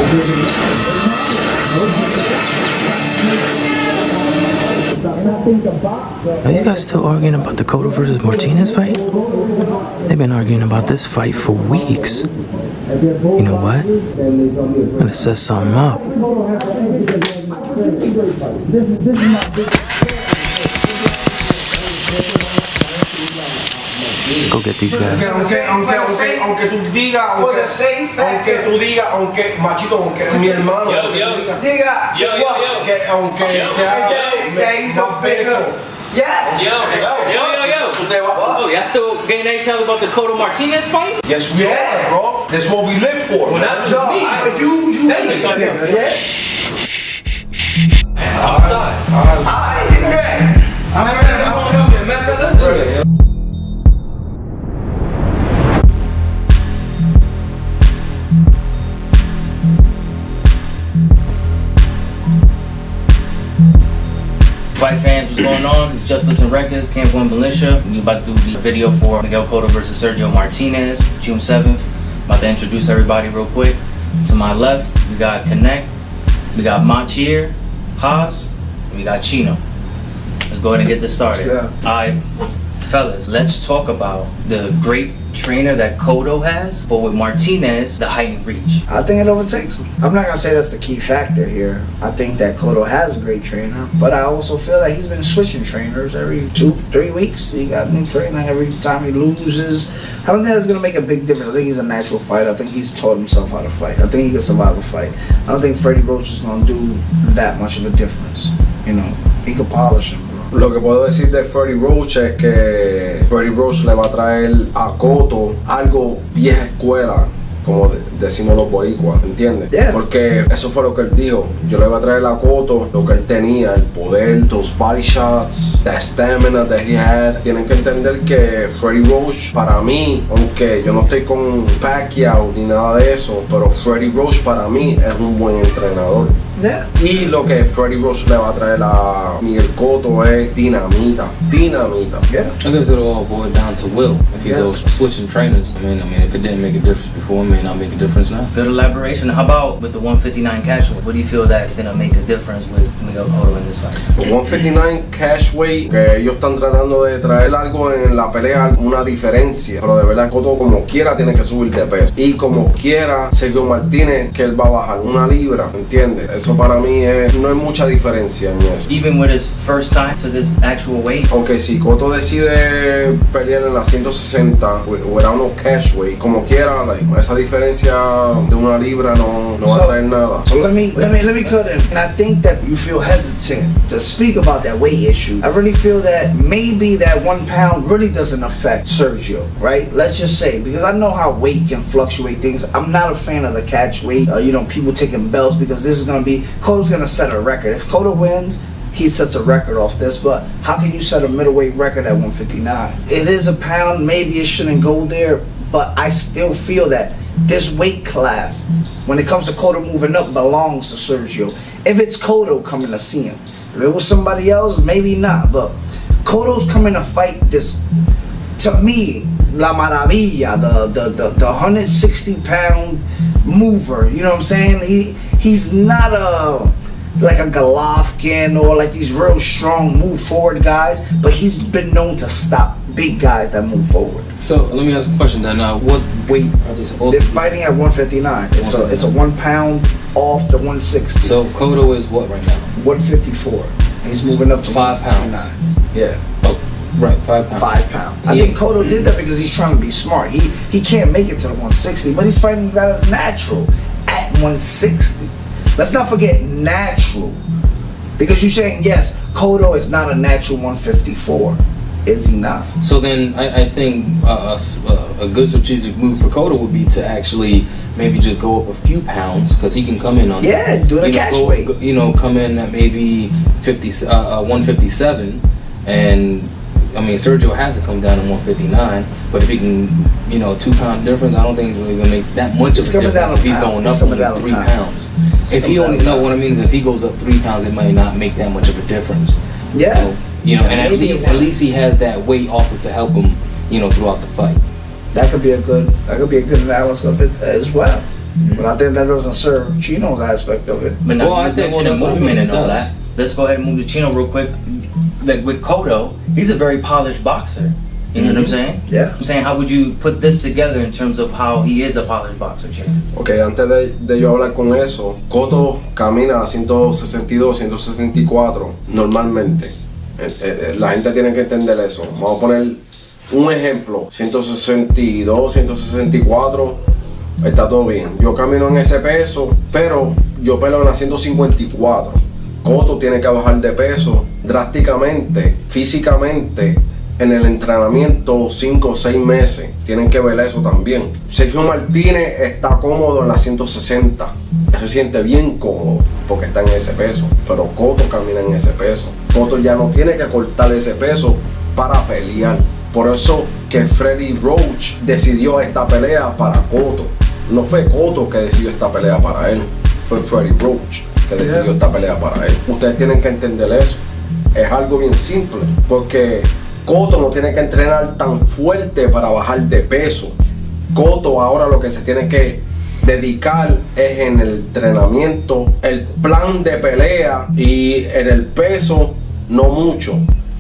Are these guys still arguing about the Cotto versus Martinez fight? They've been arguing about this fight for weeks. You know what? I'm gonna set something up. Go get these guys. Aunque tú digas, machito, aunque mi hermano diga que aunque sea más peso. Yes. Yo. Oh, y'all still getting at each other about the Cotto Martinez fight? Yes, we are, bro. That's what we live for. Well, not just me. But you. Outside. I'm ready. Let's do it. Fight fans, what's going on? It's Just Listen Records, Camp 1 Militia. We about to do the video for Miguel Cotto versus Sergio Martinez, June 7th. About to introduce everybody real quick. To my left, we got Connect, we got Mach here, Haas, and we got Chino. Let's go ahead and get this started. Yeah. Alright, fellas, let's talk about the great trainer that Cotto has, but with Martinez, the height and reach. I think it overtakes him. I'm not gonna say that's the key factor here. I think that Cotto has a great trainer, but I also feel that he's been switching trainers every 2-3 weeks. He got a new trainer every time he loses. I don't think that's gonna make a big difference. I think he's a natural fighter. I think he's taught himself how to fight. I think he can survive a fight. I don't think Freddie Roach is gonna do that much of a difference. You know, he could polish him. Lo que puedo decir de Freddie Roach es que Freddie Roach le va a traer a Cotto algo vieja escuela, como decimos los boricuas, ¿entiendes? Yeah. Porque eso fue lo que él dijo. Yo le voy a traer a Cotto lo que él tenía, el poder, those body shots, the stamina that he had. Tienen que entender que Freddie Roach, para mí, aunque yo no estoy con Pacquiao ni nada de eso, pero Freddie Roach para mí es un buen entrenador. Yeah. Y lo que Freddie Roach le va a traer a Miguel Cotto es dinamita. Yeah. I guess it'll all boil down to will. If he's always switching trainers, I mean, if it didn't make a difference before, it may not make a difference now. Good elaboration. How about with the 159 cash weight? What do you feel that's going to make a difference with Miguel Cotto in this fight? The 159 cash weight, que ellos están tratando de traer algo en la pelea, una diferencia. Pero de verdad, Cotto como quiera tiene que subir de peso. Y como quiera, Sergio Martinez, que él va a bajar 1 libra, ¿entiendes? Eso para mí no hay mucha diferencia en eso. Even with his first time to this actual weight? Aunque si Cotto decide pelear en la 160 without no cash weight, como quiera, like, esa diferencia de 1 libra no va a traer nada. So let me cut in. And I think that you feel hesitant to speak about that weight issue. I really feel that maybe that 1 pound really doesn't affect Sergio, right? Let's just say, because I know how weight can fluctuate things. I'm not a fan of the catch weight. People taking belts, because this is gonna be, Cotto's gonna set a record. If Cotto wins, he sets a record off this, but how can you set a middleweight record at 159? It is a pound, maybe it shouldn't go there, but I still feel that this weight class, when it comes to Cotto moving up, belongs to Sergio. If it's Cotto coming to see him, if it was somebody else, maybe not, but Cotto's coming to fight this, to me, La Maravilla, the 160-pound mover, you know what I'm saying? He's not like a Golovkin or like these real strong move forward guys, but he's been known to stop big guys that move forward. So let me ask a question then. What weight are they supposed They're to be? fighting at 159. It's a 1 pound off the 160. So Cotto is what right now? 154. He's moving up to 5 pounds. 159. Yeah. Oh, right, 5 pounds. 5 pounds. I think Cotto did that because he's trying to be smart. He can't make it to the 160, but he's fighting a guy that's natural at 160. Let's not forget natural, because you're saying yes, Cotto is not a natural 154. Is he not? So then I think a good strategic move for Cotto would be to actually maybe just go up a few pounds, because he can come in on do the catch weight. Come in at maybe 157, and I mean Sergio has to come down to 159. But if he can, 2 pound difference, I don't think it's really gonna make that much of a difference if he's going up only 3 pounds. If he only, what I mean is if he goes up 3 pounds, it might not make that much of a difference. Yeah. So, and at least he has that weight also to help him, throughout the fight. That could be a good analysis of it as well. But I think that doesn't serve Chino's aspect of it. But now Well, I you think mentioned the that's what movement and it all does. that. Let's go ahead and move to Chino real quick. Like with Cotto, he's a very polished boxer. You know what I'm saying? Yeah. I'm saying, how would you put this together in terms of how he is a polished boxer, Chino? Ok, antes de yo hablar con eso, Cotto camina a 162, 164 normalmente. La gente tiene que entender eso. Vamos a poner un ejemplo, 162, 164, está todo bien. Yo camino en ese peso, pero yo peleo en la 154. Cotto tiene que bajar de peso drásticamente, físicamente, en el entrenamiento 5 o 6 meses. Tienen que ver eso también. Sergio Martinez está cómodo en la 160. Se siente bien cómodo porque está en ese peso. Pero Cotto camina en ese peso. Cotto ya no tiene que cortar ese peso para pelear. Por eso que Freddie Roach decidió esta pelea para Cotto. No fue Cotto que decidió esta pelea para él. Fue Freddie Roach que decidió esta pelea para él. Ustedes tienen que entender eso. Es algo bien simple. Porque Cotto no tiene que entrenar tan fuerte para bajar de peso. Cotto ahora lo que se tiene que dedicar es en el entrenamiento, el plan de pelea, y en el peso no mucho,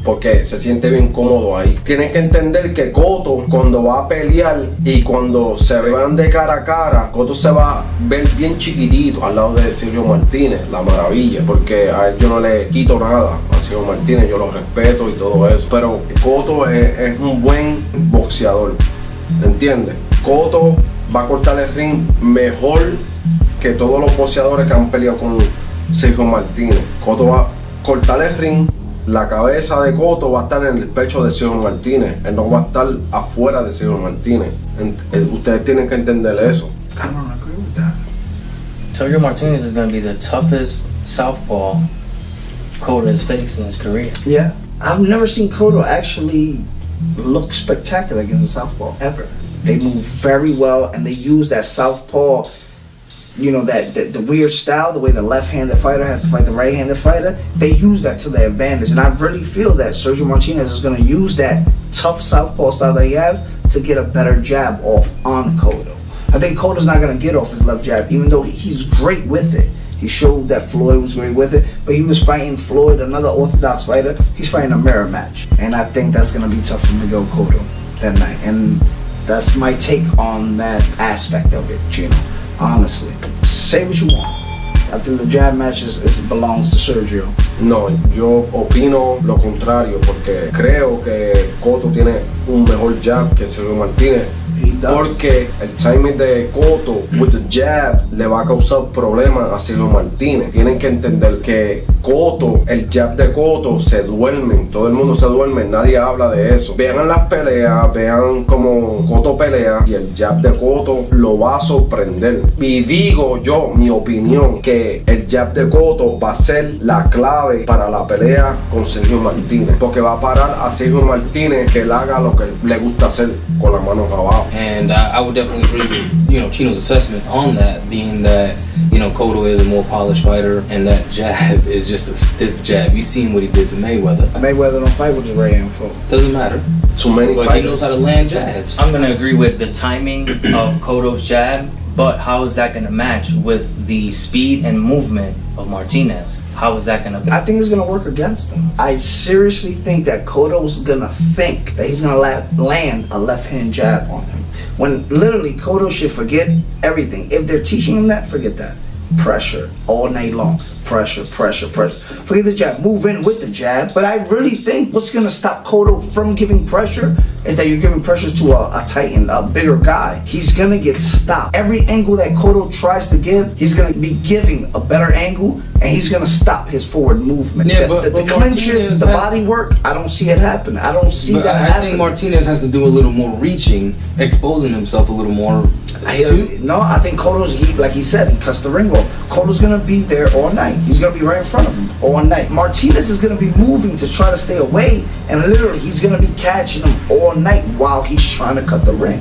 porque se siente bien cómodo ahí. Tienen que entender que Cotto, cuando va a pelear y cuando se van de cara a cara, Cotto se va a ver bien chiquitito al lado de Sergio Martinez, la maravilla, porque a él yo no le quito nada a Sergio Martinez, yo lo respeto y todo eso, pero Cotto es un buen boxeador, ¿entiendes? Cotto va a cortar el ring mejor que todos los boxeadores que han peleado con Sergio Martinez. Cotto va a cortar el ring. La cabeza de Cotto va a estar en el pecho de Sergio Martinez. Él no va a estar afuera de Sergio Martinez. Ustedes tienen que entender eso. I don't agree with that. Sergio Martinez is going to be the toughest southpaw Cotto has faced in his career. Yeah. I've never seen Cotto actually look spectacular against a southpaw, ever. They move very well, and they use that southpaw, you know, that the weird style, the way the left-handed fighter has to fight the right-handed fighter. They use that to their advantage, and I really feel that Sergio Martinez is going to use that tough southpaw style that he has to get a better jab off on Cotto. I think Cotto's not going to get off his left jab, even though he's great with it. He showed that Floyd was great with it, but he was fighting Floyd, another orthodox fighter. He's fighting a mirror match, and I think that's going to be tough for Miguel Cotto that night. And that's my take on that aspect of it, Gino. Honestly, say what you want. I think the jab match belongs to Sergio. No, yo opino lo contrario, porque creo que Cotto tiene un mejor jab que Sergio Martinez. Porque el timing de Cotto with the jab le va a causar problemas a Sergio Martinez. Tienen que entender que Cotto, el jab de Cotto se duermen, todo el mundo se duerme, nadie habla de eso. Vean las peleas, vean cómo Cotto pelea y el jab de Cotto lo va a sorprender. Y digo yo, mi opinión, que el jab de Cotto va a ser la clave para la pelea con Sergio Martinez, porque va a parar a Sergio Martinez que él haga lo que le gusta hacer con las manos abajo. And I would definitely agree with, you know, Chino's assessment on that, being that, you know, Cotto is a more polished fighter, and that jab is just a stiff jab. You've seen what he did to Mayweather. Mayweather don't fight with his right hand foot. Doesn't matter. Too many But fighters. he knows how to land jabs. I'm going to agree with the timing of Cotto's jab, but how is that going to match with the speed and movement of Martinez? How is that going to... I think it's going to work against him. I seriously think that Cotto's going to think that he's going to land a left-hand jab on him. When literally Cotto should forget everything. If they're teaching him that, forget that. Pressure all night long. Pressure, pressure, pressure. Forget the jab. Move in with the jab. But I really think what's going to stop Cotto from giving pressure is that you're giving pressure to a titan, a bigger guy. He's going to get stopped. Every angle that Cotto tries to give, he's going to be giving a better angle, and he's going to stop his forward movement. Yeah, the but clinches, Martinez the has- body work, I don't see it happen. I don't see that I happen. think Martinez has to do a little more reaching, exposing himself a little more. No, I think Cotto's, like he said, he cuts the ring off. Cotto's gonna be there all night. He's gonna be right in front of him all night. Martinez is gonna be moving to try to stay away, and literally he's gonna be catching him all night while he's trying to cut the ring.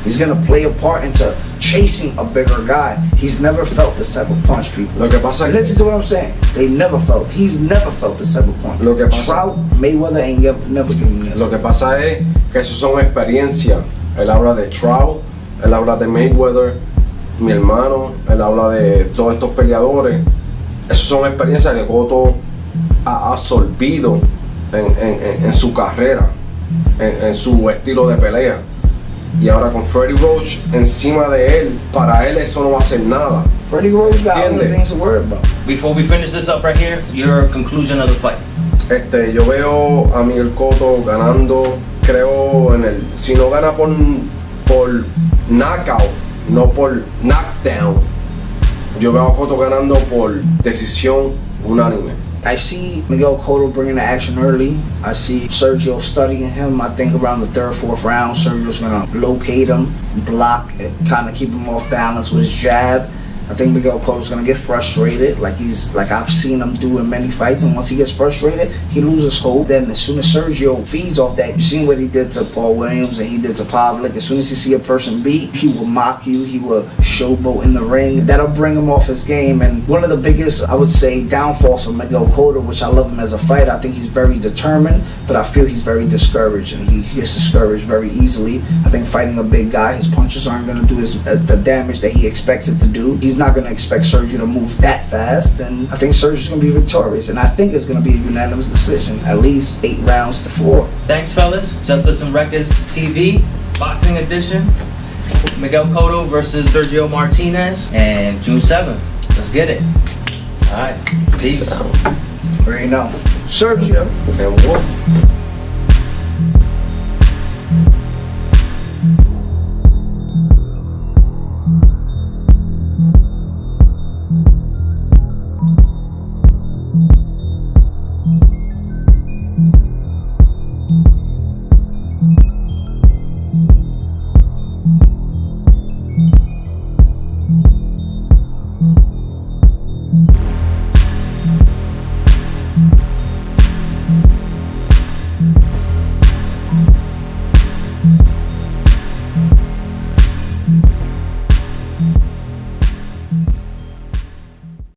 He's gonna play a part into chasing a bigger guy. He's never felt this type of punch, people. Lo que pasa es Listen to what I'm saying. He's never felt this type of punch. Lo que pasa- Trout, Mayweather ain't never given him this. Lo que pasa es que eso son experiencias. Él habla de Trout, él habla de Mayweather, mi hermano, él habla de todos estos peleadores. Esas son experiencias que Cotto ha absorbido en su carrera, en su estilo de pelea. Y ahora con Freddie Roach encima de él, para él eso no va a hacer nada. Freddie Roach got other things to worry about. Before we finish this up right here, your conclusion of the fight. Yo veo a Miguel Cotto ganando, creo si no gana por knockout, no por knockdown, yo veo a Cotto ganando por decisión unánime. I see Miguel Cotto bringing the action early. I see Sergio studying him. I think around the third, fourth round, Sergio's gonna locate him, block, kind of keep him off balance with his jab. I think Miguel Cotto's gonna get frustrated, like I've seen him do in many fights. And once he gets frustrated, he loses hope. Then as soon as Sergio feeds off that, you've seen what he did to Paul Williams and he did to Pavlik. As soon as you see a person beat, he will mock you. He will showboat in the ring. That'll bring him off his game. And one of the biggest, I would say, downfalls of Miguel Cotto, which I love him as a fighter. I think he's very determined, but I feel he's very discouraged, and he gets discouraged very easily. I think fighting a big guy, his punches aren't gonna do the damage that he expects it to do. He's not going to expect Sergio to move that fast, and I think Sergio's going to be victorious, and I think it's going to be a unanimous decision, at least 8 rounds to 4. Thanks, fellas. Justice and Records TV, boxing edition. Miguel Cotto versus Sergio Martinez, and June 7th. Let's get it. All right. Peace. Already know. Sergio. And what?